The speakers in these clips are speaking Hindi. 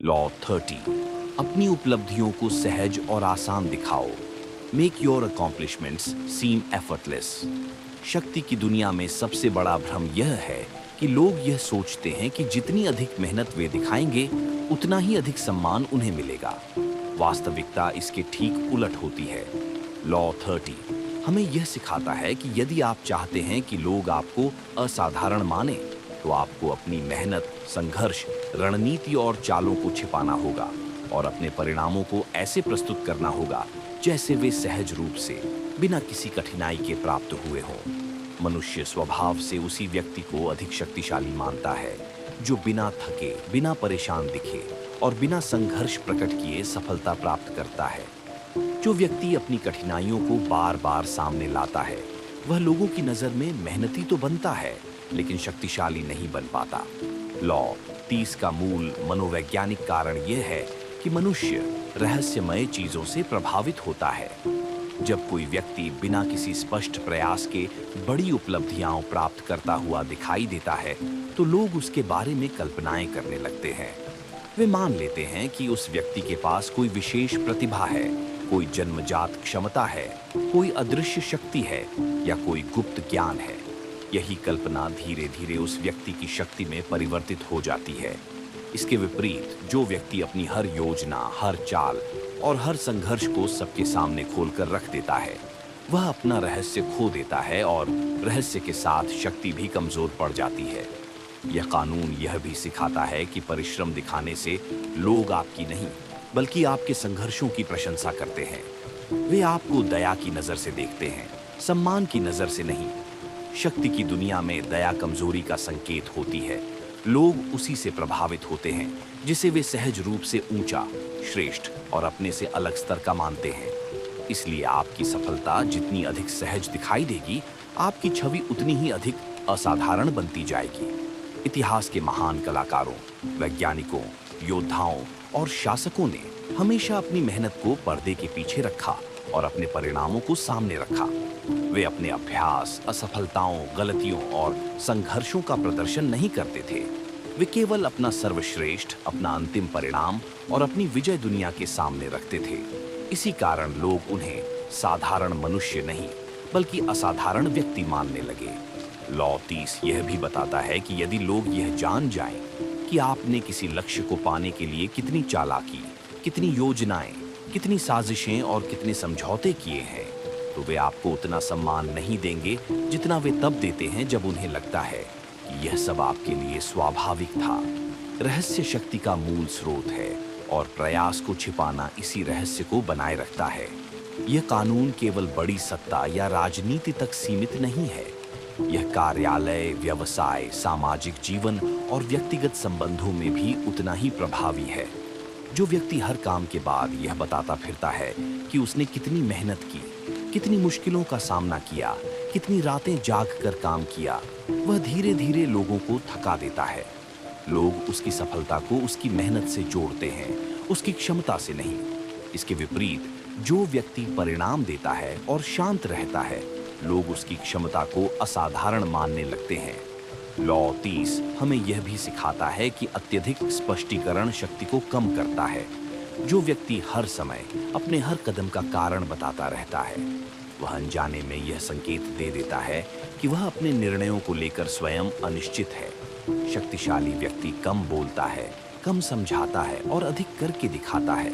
लॉ 30। अपनी उपलब्धियों को सहज और आसान दिखाओ। Make your accomplishments seem effortless. शक्ति की दुनिया में सबसे बड़ा भ्रम यह है कि लोग यह सोचते हैं कि जितनी अधिक मेहनत वे दिखाएंगे उतना ही अधिक सम्मान उन्हें मिलेगा। वास्तविकता इसके ठीक उलट होती है। लॉ 30 हमें यह सिखाता है कि यदि आप चाहते हैं कि लोग आपको असाधारण माने, तो आपको अपनी मेहनत, संघर्ष, रणनीति और चालों को छिपाना होगा और अपने परिणामों को ऐसे प्रस्तुत करना होगा जैसे वे सहज रूप से, बिना किसी कठिनाई के प्राप्त हुए हों। मनुष्य स्वभाव से उसी व्यक्ति को अधिक शक्तिशाली मानता है जो बिना थके, बिना परेशान दिखे और बिना संघर्ष प्रकट किए सफलता प्राप्त करता है। जो व्यक्ति अपनी कठिनाइयों को बार बार सामने लाता है, वह लोगों की नजर में मेहनती तो बनता है, लेकिन शक्तिशाली नहीं बन पाता। लॉ 30 का मूल मनोवैज्ञानिक कारण यह है कि मनुष्य रहस्यमय चीजों से प्रभावित होता है। जब कोई व्यक्ति बिना किसी स्पष्ट प्रयास के बड़ी उपलब्धियां प्राप्त करता हुआ दिखाई देता है, तो लोग उसके बारे में कल्पनाएं करने लगते हैं। वे मान लेते हैं कि उस व्यक्ति के पास कोई विशेष प्रतिभा है, कोई जन्मजात क्षमता है, कोई अदृश्य शक्ति है या कोई गुप्त ज्ञान है। यही कल्पना धीरे धीरे उस व्यक्ति की शक्ति में परिवर्तित हो जाती है। इसके विपरीत जो व्यक्ति अपनी हर योजना, हर चाल और हर संघर्ष को सबके सामने खोलकर रख देता है, वह अपना रहस्य खो देता है और रहस्य के साथ शक्ति भी कमजोर पड़ जाती है। यह कानून यह भी सिखाता है कि परिश्रम दिखाने से लोग आपकी नहीं, बल्कि आपके संघर्षों की प्रशंसा करते हैं। वे आपको दया की नजर से देखते हैं, सम्मान की नजर से नहीं। शक्ति की दुनिया में दया कमजोरी का संकेत होती है। लोग उसी से प्रभावित होते हैं जिसे वे सहज रूप से ऊंचा, श्रेष्ठ और अपने से अलग स्तर का मानते हैं। इसलिए आपकी सफलता जितनी अधिक सहज दिखाई देगी, आपकी छवि उतनी ही अधिक असाधारण बनती जाएगी। इतिहास के महान कलाकारों, वैज्ञानिकों, योद्धाओं और शासकों ने हमेशा अपनी मेहनत को पर्दे के पीछे रखा और अपने परिणामों को सामने रखा। वे अपने अभ्यास, असफलताओं, गलतियों और संघर्षों का प्रदर्शन नहीं करते थे। वे केवल अपना सर्वश्रेष्ठ, अपना अंतिम परिणाम और अपनी विजय दुनिया के सामने रखते थे। इसी कारण लोग उन्हें साधारण मनुष्य नहीं, बल्कि असाधारण व्यक्ति मानने लगे। लॉ 30 यह भी बताता है कि यदि लोग यह जान जाएं कि आपने किसी लक्ष्य को पाने के लिए कितनी चालाकी, कितनी योजनाएं, कितनी साजिशें और कितने समझौते किए हैं, तो वे आपको उतना सम्मान नहीं देंगे जितना वे तब देते हैं जब उन्हें लगता है कि यह सब आपके लिए स्वाभाविक था। रहस्य शक्ति का मूल स्रोत है और प्रयास को छिपाना इसी रहस्य को बनाए रखता है। यह कानून केवल बड़ी सत्ता या राजनीति तक सीमित नहीं है। यह कार्यालय, व्यवसाय, सामाजिक जीवन और व्यक्तिगत संबंधों में भी उतना ही प्रभावी है। जो व्यक्ति हर काम के बाद यह बताता फिरता है कि उसने कितनी मेहनत की, कितनी मुश्किलों का सामना किया, कितनी रातें जाग कर काम किया, वह धीरे धीरे लोगों को थका देता है। लोग उसकी सफलता को उसकी मेहनत से जोड़ते हैं, उसकी क्षमता से नहीं। इसके विपरीत जो व्यक्ति परिणाम देता है और शांत रहता है, लोग उसकी क्षमता को असाधारण मानने लगते हैं। लॉ 30 हमें यह भी सिखाता है कि अत्यधिक स्पष्टीकरण शक्ति को कम करता है। जो व्यक्ति हर समय अपने हर कदम का कारण बताता रहता है, वह अनजाने में यह संकेत दे देता है कि वह अपने निर्णयों को लेकर स्वयं अनिश्चित है। शक्तिशाली व्यक्ति कम बोलता है, कम समझाता है और अधिक करके दिखाता है।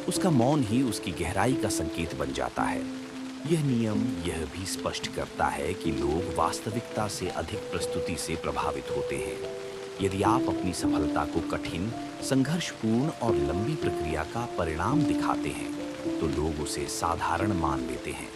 उसका मौन ही उसकी गहराई का संकेत बन जाता है। यह नियम यह भी स्पष्ट करता है कि लोग वास्तविकता से अधिक प्रस्तुति से प्रभावित होते हैं। यदि आप अपनी सफलता को कठिन, संघर्षपूर्ण और लंबी प्रक्रिया का परिणाम दिखाते हैं, तो लोग उसे साधारण मान लेते हैं।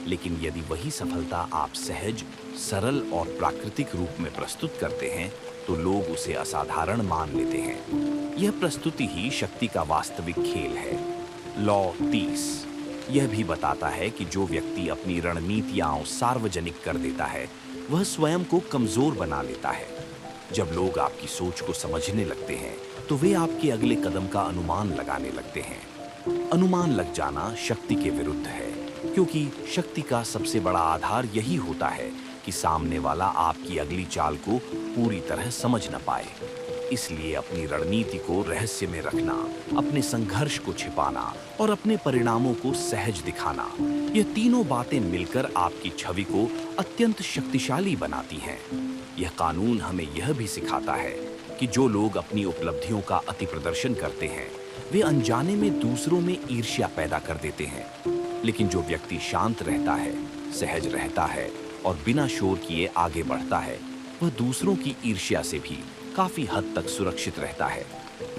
लेकिन यदि वही सफलता आप सहज, सरल और प्राकृतिक रूप में प्रस्तुत करते हैं, तो लोग उसे असाधारण मान लेते हैं। यह प्रस्तुति ही शक्ति का वास्तविक खेल है। लॉ 30 यह भी बताता है कि जो व्यक्ति अपनी रणनीतियां सार्वजनिक कर देता है, वह स्वयं को कमजोर बना लेता है। जब लोग आपकी सोच को समझने लगते हैं, तो वे आपके अगले कदम का अनुमान लगाने लगते हैं। अनुमान लग जाना शक्ति के विरुद्ध है, क्योंकि शक्ति का सबसे बड़ा आधार यही होता है कि सामने वाला आपकी अगली चाल को पूरी तरह समझ न पाए। इसलिए अपनी रणनीति को रहस्य में रखना, अपने संघर्ष को छिपाना और अपने परिणामों को सहज दिखाना, ये तीनों बातें मिलकर आपकी छवि को अत्यंत शक्तिशाली बनाती हैं। यह कानून हमें यह भी सिखाता है कि जो लोग अपनी उपलब्धियों का अति प्रदर्शन करते हैं, वे अनजाने में दूसरों में ईर्ष्या पैदा कर देते हैं। लेकिन जो व्यक्ति शांत रहता है, सहज रहता है और बिना शोर किए आगे बढ़ता है, वह दूसरों की ईर्ष्या से भी काफी हद तक सुरक्षित रहता है।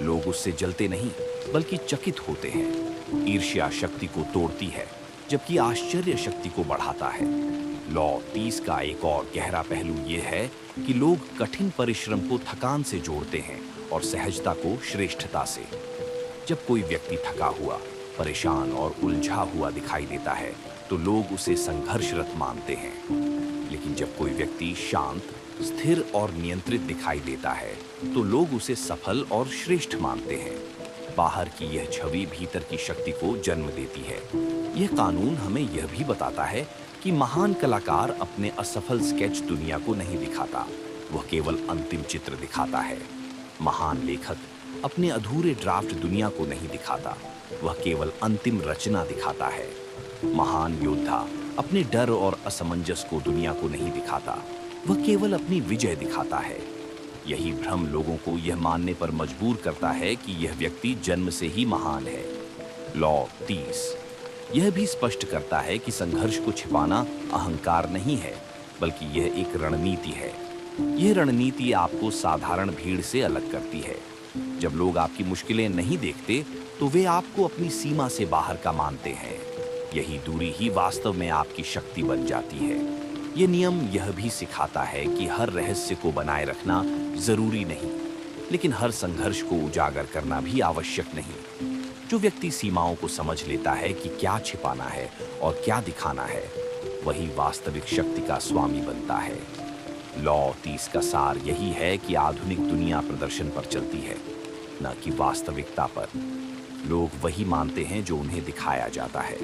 लोग उससे जलते नहीं, बल्कि चकित होते हैं। ईर्ष्या शक्ति को तोड़ती है, जबकि आश्चर्य शक्ति को बढ़ाता है। लॉ 30 का एक और गहरा पहलू यह है कि लोग कठिन परिश्रम को थकान से जोड़ते हैं और सहजता को श्रेष्ठता से। जब कोई व्यक्ति थका हुआ, परेशान और उलझा हुआ दिखाई देता है, तो लोग उसे संघर्षरत मानते हैं। लेकिन जब कोई व्यक्ति शांत, स्थिर और नियंत्रित दिखाई देता है, तो लोग उसे सफल और श्रेष्ठ मानते हैं। बाहर की यह छवि भीतर की शक्ति को जन्म देती है। यह कानून हमें यह भी बताता है कि महान कलाकार अपने असफल स्केच दुनिया को नहीं दिखाता, वह केवल अंतिम चित्र दिखाता है। महान लेखक अपने अधूरे ड्राफ्ट दुनिया को नहीं दिखाता, वह केवल अंतिम रचना दिखाता है। महान योद्धा अपने डर और असमंजस को दुनिया को नहीं दिखाता, वह केवल अपनी विजय दिखाता है। यही भ्रम लोगों को यह मानने पर मजबूर करता है कि यह व्यक्ति जन्म से ही महान है। लॉ 30 यह भी स्पष्ट करता है कि संघर्ष को छिपाना अहंकार नहीं है, बल्कि यह एक रणनीति है। यह रणनीति आपको साधारण भीड़ से अलग करती है। जब लोग आपकी मुश्किलें नहीं देखते, तो वे आपको अपनी सीमा से बाहर का मानते हैं। यही दूरी ही वास्तव में आपकी शक्ति बन जाती है। ये नियम यह भी सिखाता है कि हर रहस्य को बनाए रखना जरूरी नहीं, लेकिन हर संघर्ष को उजागर करना भी आवश्यक नहीं। जो व्यक्ति सीमाओं को समझ लेता है कि क्या छिपाना है और क्या दिखाना है, वही वास्तविक शक्ति का स्वामी बनता है। लॉ 30 का सार यही है कि आधुनिक दुनिया प्रदर्शन पर चलती है, न कि वास्तविकता पर। लोग वही मानते हैं जो उन्हें दिखाया जाता है।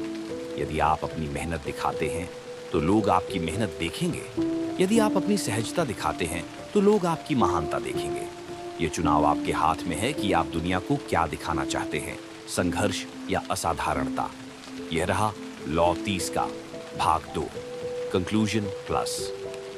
यदि आप अपनी मेहनत दिखाते हैं, तो लोग आपकी मेहनत देखेंगे। यदि आप अपनी सहजता दिखाते हैं, तो लोग आपकी महानता देखेंगे। ये चुनाव आपके हाथ में है कि आप दुनिया को क्या दिखाना चाहते हैं, संघर्ष या असाधारणता। यह रहा लॉ 30 का भाग 2, conclusion plus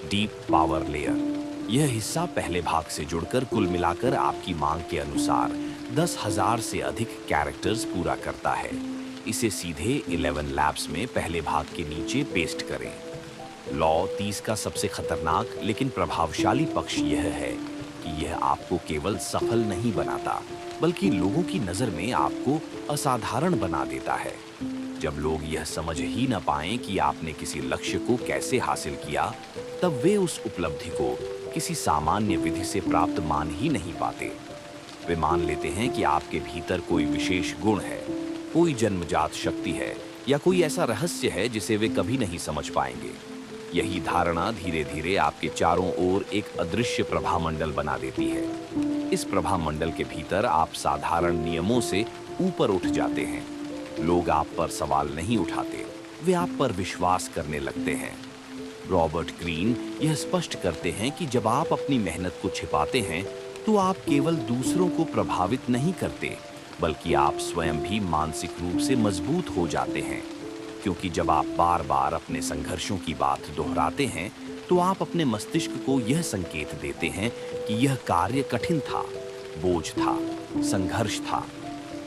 deep power layer. यह हिस्सा पहले भाग से जुड़कर कुल मिलाकर आपकी मांग के अनुसार 10,000 से अधिक कैरेक्टर्स पूरा करता है। इसे सीधे 11 लैब्स में पहले भाग के नीचे पेस्ट करें। लॉ 30 का सबसे खतरनाक लेकिन प्रभावशाली पक्ष यह है कि यह आपको केवल सफल नहीं बनाता, बल्कि लोगों की नजर में आपको असाधारण बना देता है। जब लोग यह समझ ही न पाएं कि आपने किसी लक्ष्य को कैसे हासिल किया, तब वे उस उपलब्धि को किसी सामान्य विधि से प्राप्त मान ही नहीं पाते। वे मान लेते हैं कि आपके भीतर कोई विशेष गुण है, कोई जन्मजात शक्ति है या कोई ऐसा रहस्य है जिसे वे कभी नहीं समझ पाएंगे। यही धारणा धीरे धीरे आपके चारों ओर एक अदृश्य प्रभामंडल बना देती है। इस प्रभामंडल के भीतर आप साधारण नियमों से ऊपर उठ जाते हैं। लोग आप पर सवाल नहीं उठाते, वे आप पर विश्वास करने लगते हैं। रॉबर्ट ग्रीन यह स्पष्ट करते हैं कि जब आप अपनी मेहनत को छिपाते हैं, तो आप केवल दूसरों को प्रभावित नहीं करते, बल्कि आप स्वयं भी मानसिक रूप से मजबूत हो जाते हैं। क्योंकि जब आप बार बार अपने संघर्षों की बात दोहराते हैं, तो आप अपने मस्तिष्क को यह संकेत देते हैं कि यह कार्य कठिन था, बोझ था, संघर्ष था।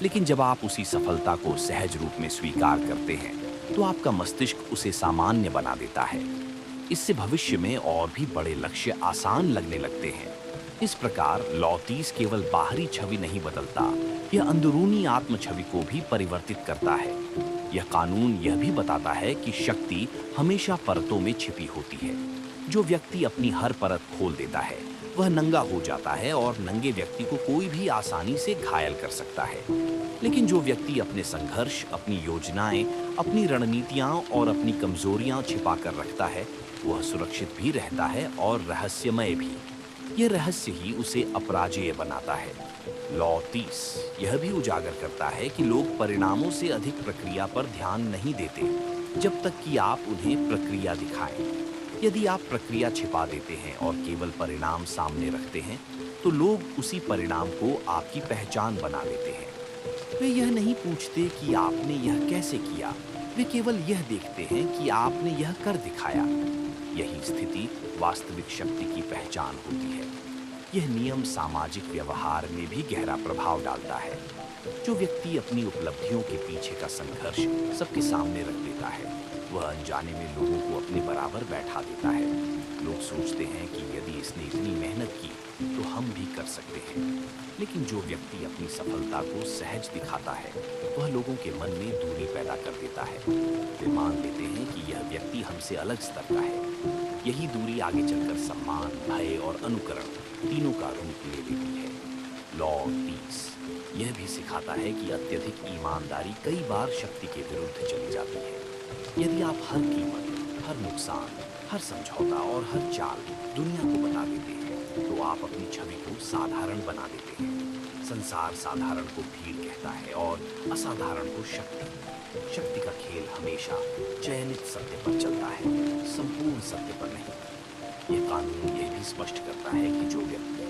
लेकिन जब आप उसी सफलता को सहज रूप में स्वीकार करते हैं, तो आपका मस्तिष्क उसे सामान्य बना देता है। इससे भविष्य में और भी बड़े लक्ष्य आसान लगने लगते हैं। इस प्रकार लॉ 30 केवल बाहरी छवि नहीं बदलता, यह अंदरूनी आत्म छवि को भी परिवर्तित करता है। यह कानून यह भी बताता है कि शक्ति हमेशा परतों में छिपी होती है। जो व्यक्ति अपनी हर परत खोल देता है, वह नंगा हो जाता है और नंगे व्यक्ति को कोई भी आसानी से घायल कर सकता है। लेकिन जो व्यक्ति अपने संघर्ष, अपनी योजनाएं, अपनी रणनीतियां और अपनी कमजोरियां छिपा कर रखता है, वह सुरक्षित भी रहता है और रहस्यमय भी। यह रहस्य ही उसे अपराजेय बनाता है। लॉ 30 यह भी उजागर करता है कि लोग परिणामों से अधिक प्रक्रिया पर ध्यान नहीं देते, जब तक कि आप उन्हें प्रक्रिया दिखाएं। यदि आप प्रक्रिया छिपा देते हैं और केवल परिणाम सामने रखते हैं, तो लोग उसी परिणाम को आपकी पहचान बना लेते हैं। वे यह नहीं पूछते कि आपने यह कैसे किया, वे केवल यह देखते हैं कि आपने यह कर दिखाया। यही स्थिति वास्तविक शक्ति की पहचान होती है। यह नियम सामाजिक व्यवहार में भी गहरा प्रभाव डालता है। जो व्यक्ति अपनी उपलब्धियों के पीछे का संघर्ष सबके सामने रख देता है, वह अनजाने में लोगों को अपने बराबर बैठा देता है। लोग सोचते हैं कि यदि इसने इतनी मेहनत की तो हम भी कर सकते हैं। लेकिन जो व्यक्ति अपनी सफलता को सहज दिखाता है, वह लोगों के मन में दूरी पैदा कर देता है। वे मान लेते हैं कि यह व्यक्ति हमसे अलग स्तर का है। यही दूरी आगे चलकर सम्मान, भय और अनुकरण तीनों का रूप ले लेती है। लॉ ऑफ पीस यह भी सिखाता है कि अत्यधिक ईमानदारी कई बार शक्ति के विरुद्ध चली जाती है। यदि आप हर कीमत, हर नुकसान, हर समझौता और हर चाल दुनिया को बता देते हैं, तो आप अपनी छवि को साधारण बना देते हैं। संसार साधारण को भीड़ कहता है और असाधारण को शक्ति। शक्ति का खेल हमेशा चयनित सत्य पर चलता है, संपूर्ण सत्य पर नहीं। यह कानून यह भी स्पष्ट करता है कि जो व्यक्ति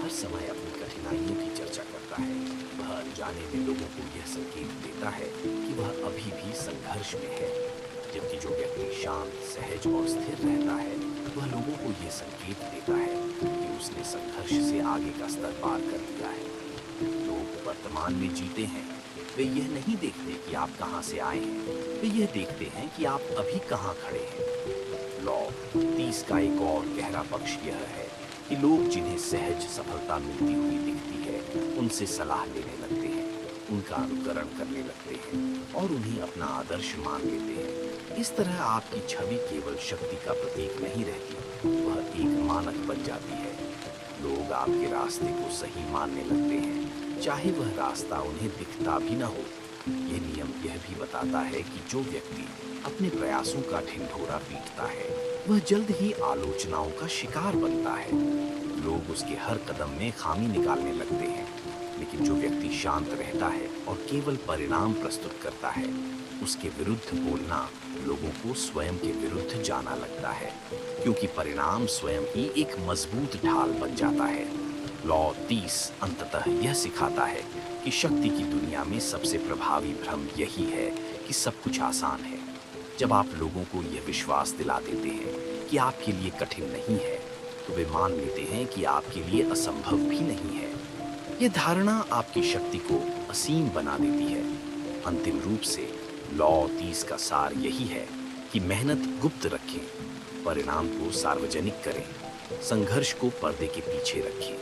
हर समय अपनी कठिनाइयों की चर्चा करता है, वह अनजाने में लोगों को यह संकेत देता है कि वह अभी भी संघर्ष में है। जबकि जो व्यक्ति शांत, सहज और स्थिर रहता है, वह लोगों को यह संकेत देता है कि उसने संघर्ष से आगे का स्तर पार कर लिया है। लोग वर्तमान में जीते हैं। वे यह नहीं देखते कि आप कहां से आए हैं, वे यह देखते हैं कि आप अभी कहां खड़े हैं। लॉ 30 का एक और गहरा पक्ष यह है कि लोग जिन्हें सहज सफलता मिलती हुई दिखती है, उनसे सलाह लेने लगते हैं, उनका अनुकरण करने लगते हैं और उन्हें अपना आदर्श मान लेते हैं। इस तरह आपकी छवि केवल शक्ति का प्रतीक नहीं रहती, वह एक मानक बन जाती है। लोग आपके रास्ते को सही मानने लगते हैं, चाहे वह रास्ता उन्हें दिखता भी न हो। यह नियम यह भी बताता है कि जो व्यक्ति अपने प्रयासों का ढिंढोरा पीटता है, वह जल्द ही आलोचनाओं का शिकार बनता है। लोग उसके हर कदम में खामी निकालने लगते हैं। लेकिन जो व्यक्ति शांत रहता है और केवल परिणाम प्रस्तुत करता है, उसके विरुद्ध बोलना लोगों को स्वयं के विरुद्ध जाना लगता है, क्योंकि परिणाम स्वयं ही एक मजबूत ढाल बन जाता है। लॉ 30 अंततः यह सिखाता है कि शक्ति की दुनिया में सबसे प्रभावी भ्रम यही है कि सब कुछ आसान है। जब आप लोगों को यह विश्वास दिला देते हैं कि आपके लिए कठिन नहीं है, तो वे मान लेते हैं कि आपके लिए असंभव भी नहीं है। यह धारणा आपकी शक्ति को असीम बना देती है। अंतिम रूप से लॉ 30 का सार यही है कि मेहनत गुप्त रखें, परिणाम को सार्वजनिक करें, संघर्ष को पर्दे के पीछे रखें,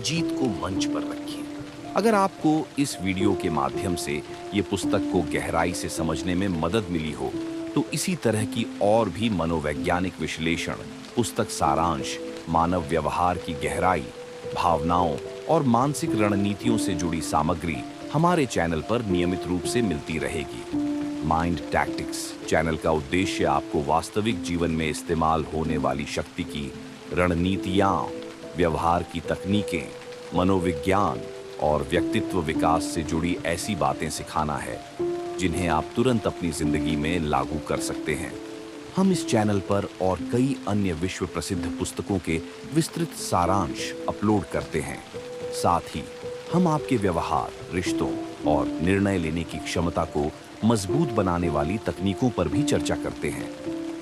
जीत को मंच पर रखें। अगर आपको इस वीडियो के माध्यम से ये पुस्तक को गहराई से समझने में मदद मिली हो, तो इसी तरह की और भी मनोवैज्ञानिक विश्लेषण, पुस्तक सारांश, मानव व्यवहार की गहराई, भावनाओं और मानसिक रणनीतियों से जुड़ी सामग्री हमारे चैनल पर नियमित रूप से मिलती रहेगी। माइंड टैक्टिक्स चैनल का उद्देश्य आपको वास्तविक जीवन में इस्तेमाल होने वाली शक्ति की रणनीतियाँ, व्यवहार की तकनीकें, मनोविज्ञान और व्यक्तित्व विकास से जुड़ी ऐसी बातें सिखाना है जिन्हें आप तुरंत अपनी जिंदगी में लागू कर सकते हैं। हम इस चैनल पर और कई अन्य विश्व प्रसिद्ध पुस्तकों के विस्तृत सारांश अपलोड करते हैं। साथ ही हम आपके व्यवहार, रिश्तों और निर्णय लेने की क्षमता को मजबूत बनाने वाली तकनीकों पर भी चर्चा करते हैं।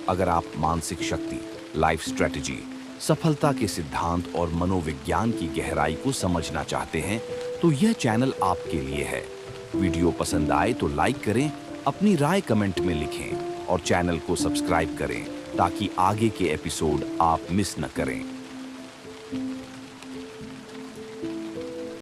अगर आप मानसिक शक्ति, लाइफ स्ट्रेटजी, सफलता के सिद्धांत और मनोविज्ञान की गहराई को समझना चाहते हैं, तो यह चैनल आपके लिए है। वीडियो पसंद आए तो लाइक करें, अपनी राय कमेंट में लिखें और चैनल को सब्सक्राइब करें ताकि आगे के एपिसोड आप मिस न करें।